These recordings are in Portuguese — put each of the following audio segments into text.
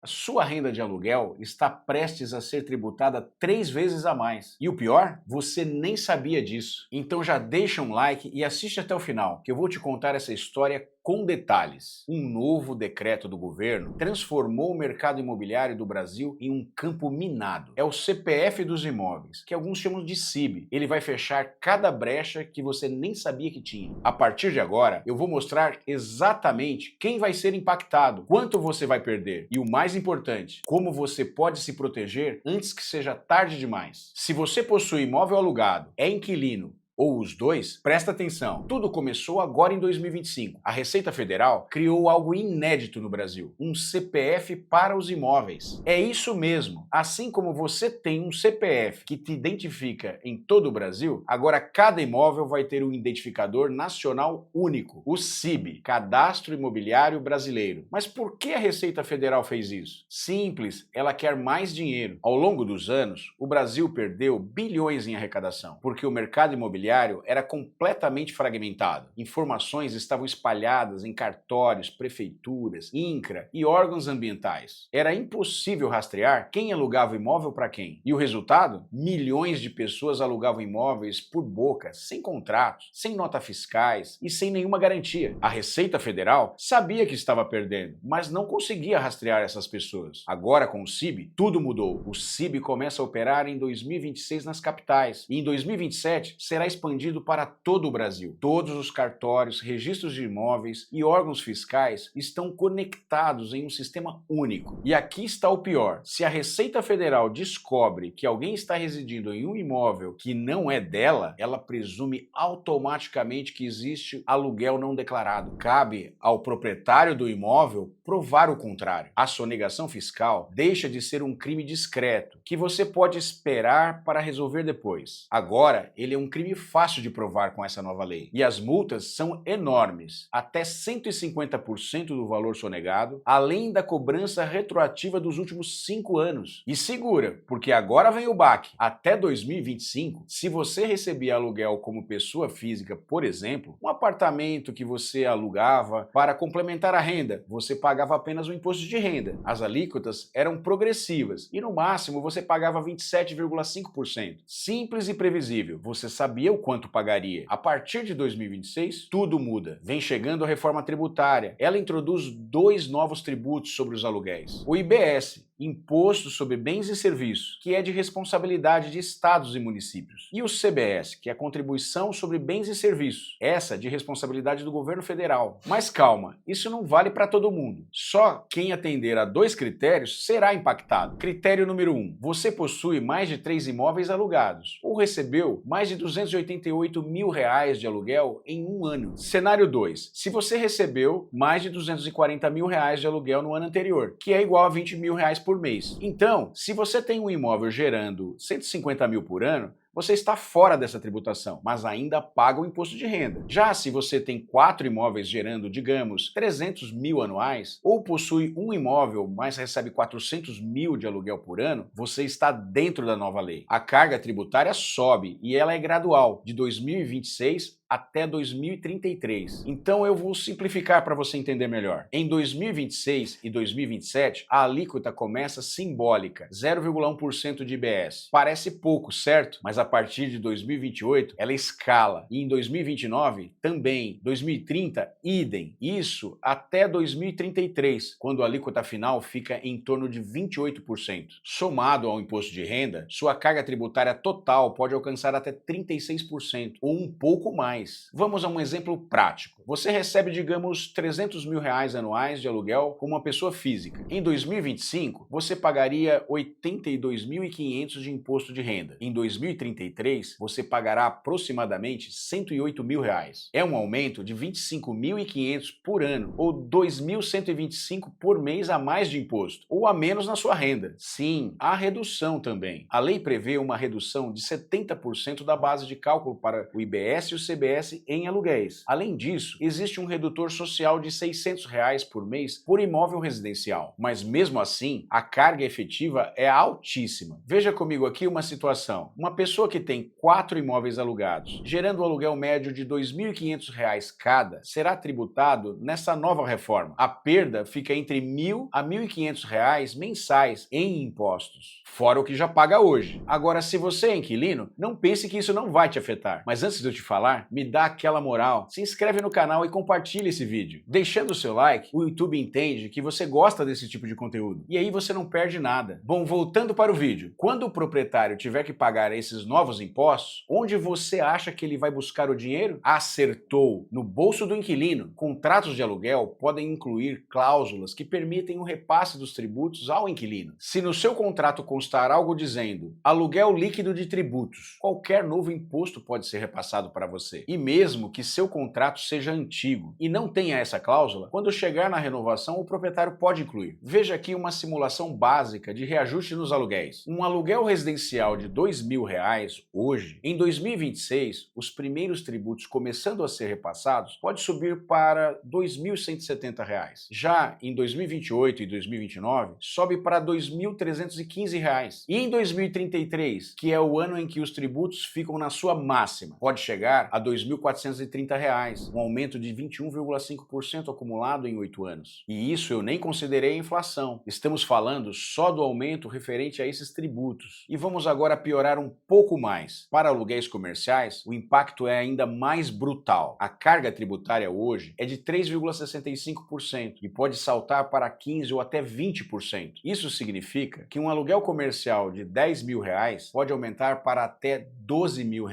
A sua renda de aluguel está prestes a ser tributada 3 vezes a mais. E o pior, você nem sabia disso. Então já deixa um like e assiste até o final, que eu vou te contar essa história com detalhes. Um novo decreto do governo transformou o mercado imobiliário do Brasil em um campo minado. É o CPF dos imóveis, que alguns chamam de CIB. Ele vai fechar cada brecha que você nem sabia que tinha. A partir de agora, eu vou mostrar exatamente quem vai ser impactado, quanto você vai perder e o mais importante, como você pode se proteger antes que seja tarde demais. Se você possui imóvel alugado, é inquilino ou os dois, presta atenção. Tudo começou agora em 2025. A Receita Federal criou algo inédito no Brasil, um CPF para os imóveis. É isso mesmo. Assim como você tem um CPF que te identifica em todo o Brasil, agora cada imóvel vai ter um identificador nacional único, o CIB, Cadastro Imobiliário Brasileiro. Mas por que a Receita Federal fez isso? Simples, ela quer mais dinheiro. Ao longo dos anos, o Brasil perdeu bilhões em arrecadação, porque o mercado imobiliário era completamente fragmentado. Informações estavam espalhadas em cartórios, prefeituras, INCRA e órgãos ambientais. Era impossível rastrear quem alugava imóvel para quem. E o resultado? Milhões de pessoas alugavam imóveis por boca, sem contratos, sem notas fiscais e sem nenhuma garantia. A Receita Federal sabia que estava perdendo, mas não conseguia rastrear essas pessoas. Agora, com o CIB, tudo mudou. O CIB começa a operar em 2026 nas capitais e em 2027 será expandido para todo o Brasil. Todos os cartórios, registros de imóveis e órgãos fiscais estão conectados em um sistema único. E aqui está o pior: se a Receita Federal descobre que alguém está residindo em um imóvel que não é dela, ela presume automaticamente que existe aluguel não declarado. Cabe ao proprietário do imóvel provar o contrário. A sonegação fiscal deixa de ser um crime discreto, que você pode esperar para resolver depois. Agora, ele é um crime fácil de provar com essa nova lei. E as multas são enormes, até 150% do valor sonegado, além da cobrança retroativa dos últimos 5 anos. E segura, porque agora vem o baque. Até 2025, se você recebia aluguel como pessoa física, por exemplo, um apartamento que você alugava para complementar a renda, você pagava apenas o imposto de renda. As alíquotas eram progressivas e no máximo você pagava 27,5%. Simples e previsível. Você sabia o quanto pagaria. A partir de 2026, tudo muda. Vem chegando a reforma tributária. Ela introduz 2 novos tributos sobre os aluguéis. O IBS, Imposto sobre Bens e Serviços, que é de responsabilidade de estados e municípios. E o CBS, que é a Contribuição sobre Bens e Serviços, essa de responsabilidade do governo federal. Mas calma, isso não vale para todo mundo. Só quem atender a 2 critérios será impactado. Critério número 1. Você possui mais de 3 imóveis alugados ou recebeu mais de R$288 mil de aluguel em um ano. Cenário 2. Se você recebeu mais de R$240 mil de aluguel no ano anterior, que é igual a R$20 mil por mês. Então, se você tem um imóvel gerando 150 mil por ano, você está fora dessa tributação, mas ainda paga o imposto de renda. Já se você tem 4 imóveis gerando, digamos, 300 mil anuais, ou possui um imóvel, mas recebe 400 mil de aluguel por ano, você está dentro da nova lei. A carga tributária sobe e ela é gradual, de 2026 até 2033. Então eu vou simplificar para você entender melhor. Em 2026 e 2027, a alíquota começa simbólica, 0,1% de IBS. Parece pouco, certo? Mas a partir de 2028, ela escala. E em 2029, também. 2030, idem. Isso até 2033, quando a alíquota final fica em torno de 28%. Somado ao imposto de renda, sua carga tributária total pode alcançar até 36%, ou um pouco mais. Vamos a um exemplo prático. Você recebe, digamos, 300 mil anuais de aluguel como uma pessoa física. Em 2025, você pagaria 82.500 de imposto de renda. Em 2033, você pagará aproximadamente 108 mil reais. É um aumento de 25.500 por ano, ou 2.125 por mês a mais de imposto, ou a menos na sua renda. Sim, há redução também. A lei prevê uma redução de 70% da base de cálculo para o IBS e o CBS FGTS em aluguéis. Além disso, existe um redutor social de R$ 600 por mês por imóvel residencial. Mas mesmo assim, a carga efetiva é altíssima. Veja comigo aqui uma situação. Uma pessoa que tem 4 imóveis alugados, gerando um aluguel médio de R$ 2.500 cada, será tributado nessa nova reforma. A perda fica entre R$ 1.000 a R$ 1.500 mensais em impostos, fora o que já paga hoje. Agora, se você é inquilino, não pense que isso não vai te afetar. Mas antes de eu te falar, me dá aquela moral, se inscreve no canal e compartilha esse vídeo. Deixando o seu like, o YouTube entende que você gosta desse tipo de conteúdo. E aí você não perde nada. Bom, voltando para o vídeo. Quando o proprietário tiver que pagar esses novos impostos, onde você acha que ele vai buscar o dinheiro? Acertou! No bolso do inquilino. Contratos de aluguel podem incluir cláusulas que permitem o repasse dos tributos ao inquilino. Se no seu contrato constar algo dizendo aluguel líquido de tributos, qualquer novo imposto pode ser repassado para você. E mesmo que seu contrato seja antigo e não tenha essa cláusula, quando chegar na renovação o proprietário pode incluir. Veja aqui uma simulação básica de reajuste nos aluguéis. Um aluguel residencial de R$ 2.000 hoje, em 2026, os primeiros tributos começando a ser repassados, pode subir para R$ 2.170. Já em 2028 e 2029, sobe para R$ 2.315. E em 2033, que é o ano em que os tributos ficam na sua máxima, pode chegar a R$ 2.430, um aumento de 21,5% acumulado em 8 anos. E isso eu nem considerei a inflação. Estamos falando só do aumento referente a esses tributos. E vamos agora piorar um pouco mais. Para aluguéis comerciais, o impacto é ainda mais brutal. A carga tributária hoje é de 3,65% e pode saltar para 15% ou até 20%. Isso significa que um aluguel comercial de R$ 10.000 pode aumentar para até R$ 12.000.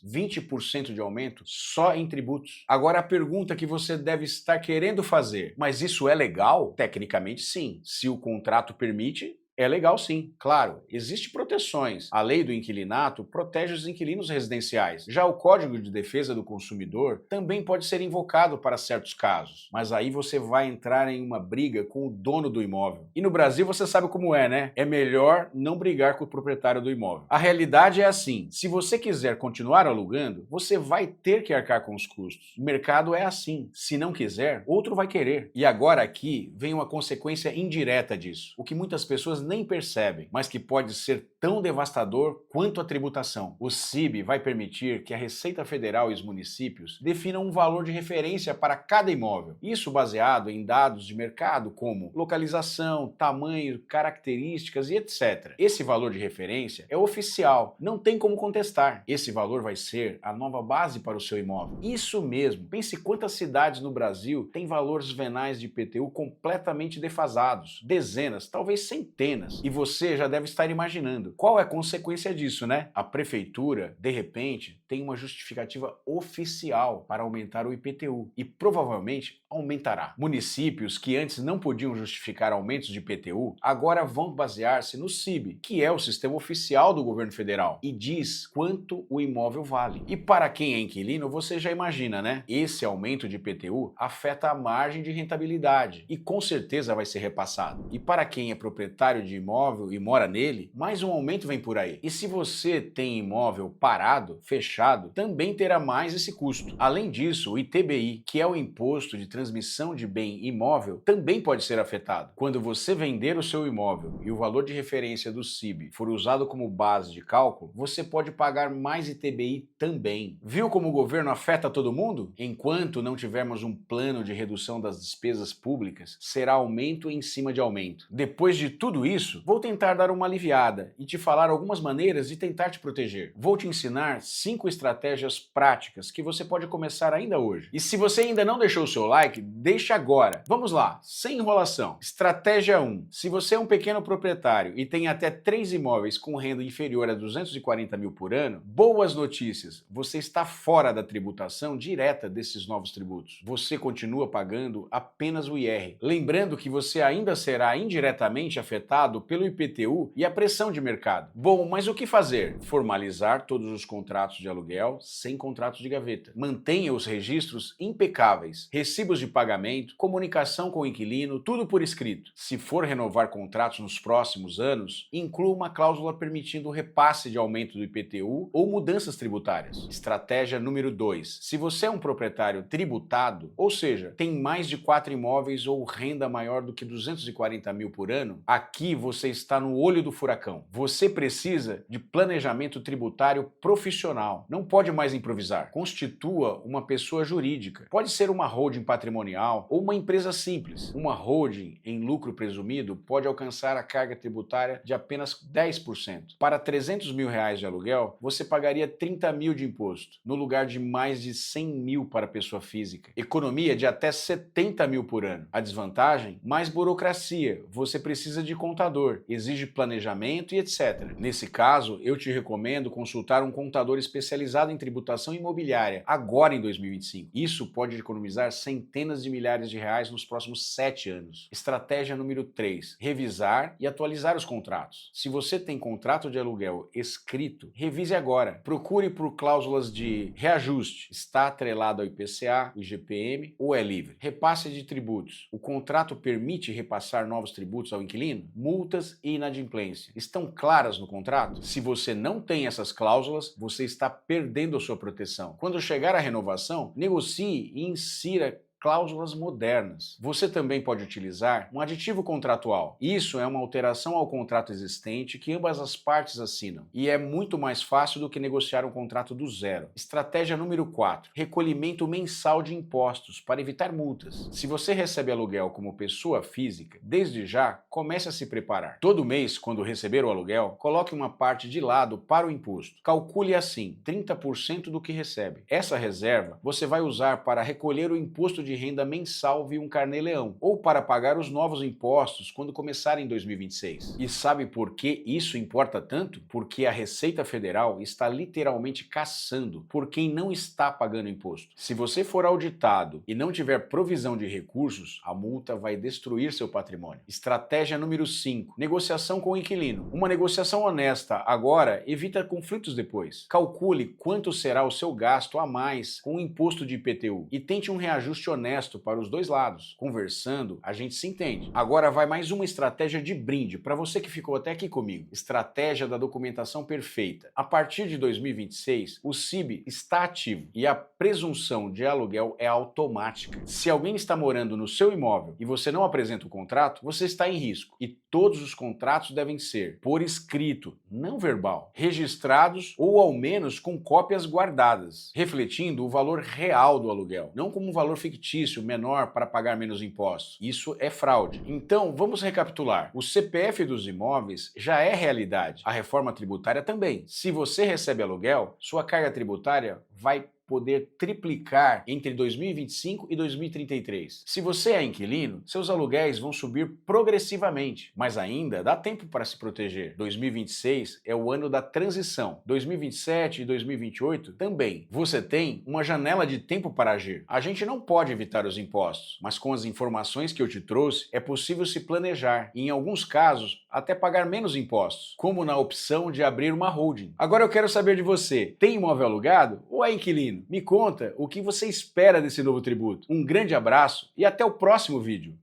20% de aumento só em tributos. Agora a pergunta que você deve estar querendo fazer, mas isso é legal? Tecnicamente sim. Se o contrato permite, é legal sim, claro, existem proteções. A lei do inquilinato protege os inquilinos residenciais. Já o Código de Defesa do Consumidor também pode ser invocado para certos casos. Mas aí você vai entrar em uma briga com o dono do imóvel. E no Brasil você sabe como é, né? É melhor não brigar com o proprietário do imóvel. A realidade é assim, se você quiser continuar alugando, você vai ter que arcar com os custos. O mercado é assim. Se não quiser, outro vai querer. E agora aqui vem uma consequência indireta disso. O que muitas pessoas nem percebem, mas que pode ser tão devastador quanto a tributação. O CIB vai permitir que a Receita Federal e os municípios definam um valor de referência para cada imóvel. Isso baseado em dados de mercado como localização, tamanho, características e etc. Esse valor de referência é oficial, não tem como contestar. Esse valor vai ser a nova base para o seu imóvel. Isso mesmo. Pense quantas cidades no Brasil têm valores venais de IPTU completamente defasados. Dezenas, talvez centenas. E você já deve estar imaginando qual é a consequência disso, né? A prefeitura, de repente, tem uma justificativa oficial para aumentar o IPTU e provavelmente aumentará. Municípios que antes não podiam justificar aumentos de IPTU agora vão basear-se no CIB, que é o sistema oficial do governo federal e diz quanto o imóvel vale. E para quem é inquilino, você já imagina, né? Esse aumento de IPTU afeta a margem de rentabilidade e com certeza vai ser repassado. E para quem é proprietário de imóvel e mora nele, mais um aumento vem por aí. E se você tem imóvel parado, fechado, também terá mais esse custo. Além disso, o ITBI, que é o Imposto de Transmissão de Bem Imóvel, também pode ser afetado. Quando você vender o seu imóvel e o valor de referência do CIB for usado como base de cálculo, você pode pagar mais ITBI também. Viu como o governo afeta todo mundo? Enquanto não tivermos um plano de redução das despesas públicas, será aumento em cima de aumento. Depois de tudo isso, vou tentar dar uma aliviada e te falar algumas maneiras de tentar te proteger. Vou te ensinar 5 estratégias práticas que você pode começar ainda hoje. E se você ainda não deixou o seu like, deixa agora. Vamos lá, sem enrolação. Estratégia 1. Se você é um pequeno proprietário e tem até 3 imóveis com renda inferior a 240 mil por ano, boas notícias, você está fora da tributação direta desses novos tributos. Você continua pagando apenas o IR. Lembrando que você ainda será indiretamente afetado forçado pelo IPTU e a pressão de mercado. Bom, mas o que fazer? Formalizar todos os contratos de aluguel sem contratos de gaveta. Mantenha os registros impecáveis, recibos de pagamento, comunicação com o inquilino, tudo por escrito. Se for renovar contratos nos próximos anos, inclua uma cláusula permitindo o repasse de aumento do IPTU ou mudanças tributárias. Estratégia número 2. Se você é um proprietário tributado, ou seja, tem mais de 4 imóveis ou renda maior do que 240 mil por ano, aqui você está no olho do furacão. Você precisa de planejamento tributário profissional. Não pode mais improvisar. Constitua uma pessoa jurídica. Pode ser uma holding patrimonial ou uma empresa simples. Uma holding em lucro presumido pode alcançar a carga tributária de apenas 10%. Para 300 mil reais de aluguel, você pagaria 30 mil de imposto, no lugar de mais de 100 mil para pessoa física. Economia de até 70 mil por ano. A desvantagem? Mais burocracia. Você precisa de contador, exige planejamento e etc. Nesse caso, eu te recomendo consultar um contador especializado em tributação imobiliária, agora em 2025. Isso pode economizar centenas de milhares de reais nos próximos 7 anos. Estratégia número 3. Revisar e atualizar os contratos. Se você tem contrato de aluguel escrito, revise agora. Procure por cláusulas de reajuste. Está atrelado ao IPCA, o IGPM ou é livre? Repasse de tributos. O contrato permite repassar novos tributos ao inquilino? Multas e inadimplência estão claras no contrato? Se você não tem essas cláusulas, você está perdendo a sua proteção. Quando chegar a renovação, negocie e insira cláusulas modernas. Você também pode utilizar um aditivo contratual. Isso é uma alteração ao contrato existente que ambas as partes assinam e é muito mais fácil do que negociar um contrato do zero. Estratégia número 4. Recolhimento mensal de impostos para evitar multas. Se você recebe aluguel como pessoa física, desde já comece a se preparar. Todo mês, quando receber o aluguel, coloque uma parte de lado para o imposto. Calcule assim, 30% do que recebe. Essa reserva você vai usar para recolher o imposto de renda mensal via um carnê-leão, ou para pagar os novos impostos quando começar em 2026. E sabe por que isso importa tanto? Porque a Receita Federal está literalmente caçando por quem não está pagando imposto. Se você for auditado e não tiver provisão de recursos, a multa vai destruir seu patrimônio. Estratégia número 5. Negociação com o inquilino. Uma negociação honesta agora evita conflitos depois. Calcule quanto será o seu gasto a mais com o imposto de IPTU e tente um reajuste honesto para os dois lados. Conversando, a gente se entende. Agora vai mais uma estratégia de brinde para você que ficou até aqui comigo. Estratégia da documentação perfeita. A partir de 2026, o CIB está ativo e a presunção de aluguel é automática. Se alguém está morando no seu imóvel e você não apresenta o contrato, você está em risco. E todos os contratos devem ser por escrito, não verbal, registrados ou ao menos com cópias guardadas, refletindo o valor real do aluguel, não como um valor fictício menor para pagar menos impostos. Isso é fraude. Então, vamos recapitular. O CPF dos imóveis já é realidade. A reforma tributária também. Se você recebe aluguel, sua carga tributária vai poder triplicar entre 2025 e 2033. Se você é inquilino, seus aluguéis vão subir progressivamente, mas ainda dá tempo para se proteger. 2026 é o ano da transição. 2027 e 2028 também. Você tem uma janela de tempo para agir. A gente não pode evitar os impostos, mas com as informações que eu te trouxe, é possível se planejar e, em alguns casos, até pagar menos impostos, como na opção de abrir uma holding. Agora eu quero saber de você. Tem imóvel alugado ou é inquilino? Me conta o que você espera desse novo tributo. Um grande abraço e até o próximo vídeo.